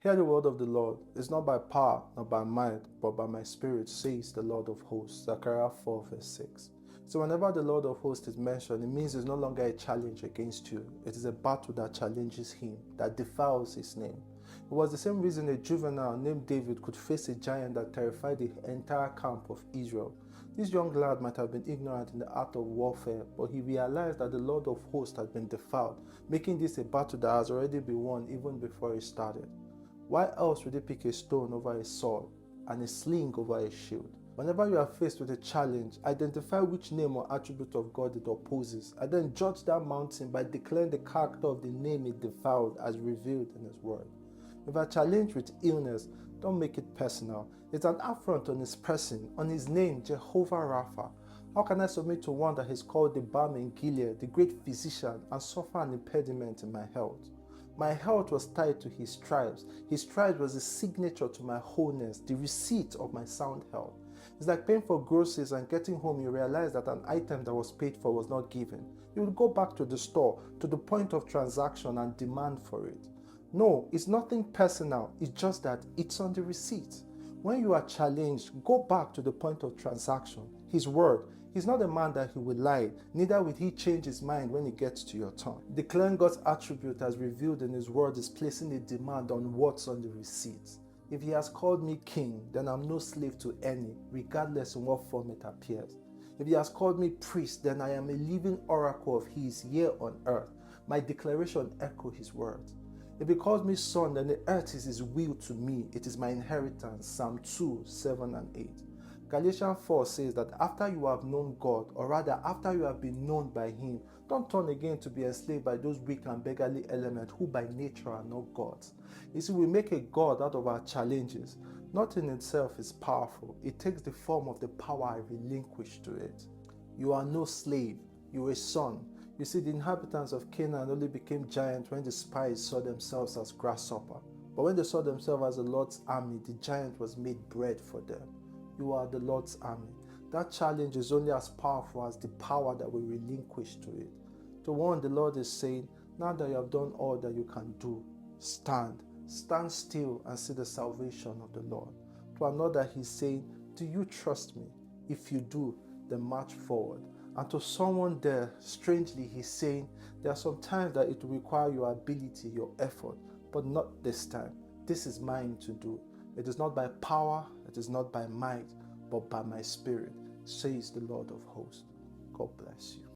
Hear the word of the Lord. It's not by power, not by might, but by my spirit, says the Lord of hosts. Zechariah 4 verse 6. So whenever the Lord of hosts is mentioned, it means it's no longer a challenge against you. It is a battle that challenges him, that defiles his name. It was the same reason a juvenile named David could face a giant that terrified the entire camp of Israel. This young lad might have been ignorant in the art of warfare, but he realized that the Lord of hosts had been defiled, making this a battle that has already been won even before it started. Why else would he pick a stone over a sword and a sling over a shield? Whenever you are faced with a challenge, identify which name or attribute of God it opposes, and then judge that mountain by declaring the character of the name it defiled as revealed in His Word. If a challenge with illness, don't make it personal. It's an affront on His person, on His name, Jehovah Rapha. How can I submit to one that is called the balm in Gilead, the great physician, and suffer an impediment in my health? My health was tied to His stripes. His stripes was the signature to my wholeness, the receipt of my sound health. It's like paying for groceries and getting home, you realize that an item that was paid for was not given. You will go back to the store, to the point of transaction, and demand for it. No, it's nothing personal. It's just that it's on the receipt. When you are challenged, go back to the point of transaction, His word. He's not a man that he will lie, neither will he change his mind when it gets to your turn. Declaring God's attribute as revealed in His word is placing a demand on what's on the receipt. If He has called me king, then I'm no slave to any, regardless in what form it appears. If He has called me priest, then I am a living oracle of His here on earth. My declaration echo His words. If He calls me son, then the earth is His will to me. It is my inheritance. Psalm 2, 7 and 8. Galatians 4 says that after you have known God, or rather after you have been known by Him, don't turn again to be enslaved by those weak and beggarly elements who by nature are not gods. You see, we make a God out of our challenges. Not in itself is powerful. It takes the form of the power I relinquish to it. You are no slave. You are a son. You see, the inhabitants of Canaan only became giants when the spies saw themselves as grasshopper. But when they saw themselves as the Lord's army, the giant was made bread for them. You are the Lord's army. That challenge is only as powerful as the power that we relinquish to it. To one, the Lord is saying, now that you have done all that you can do, stand. Stand still and see the salvation of the Lord. To another, He's saying, do you trust me? If you do, then march forward. And to someone there, strangely, He's saying, there are some times that it will require your ability, your effort, but not this time. This is mine to do. It is not by power, it is not by might, but by my spirit, says the Lord of hosts. God bless you.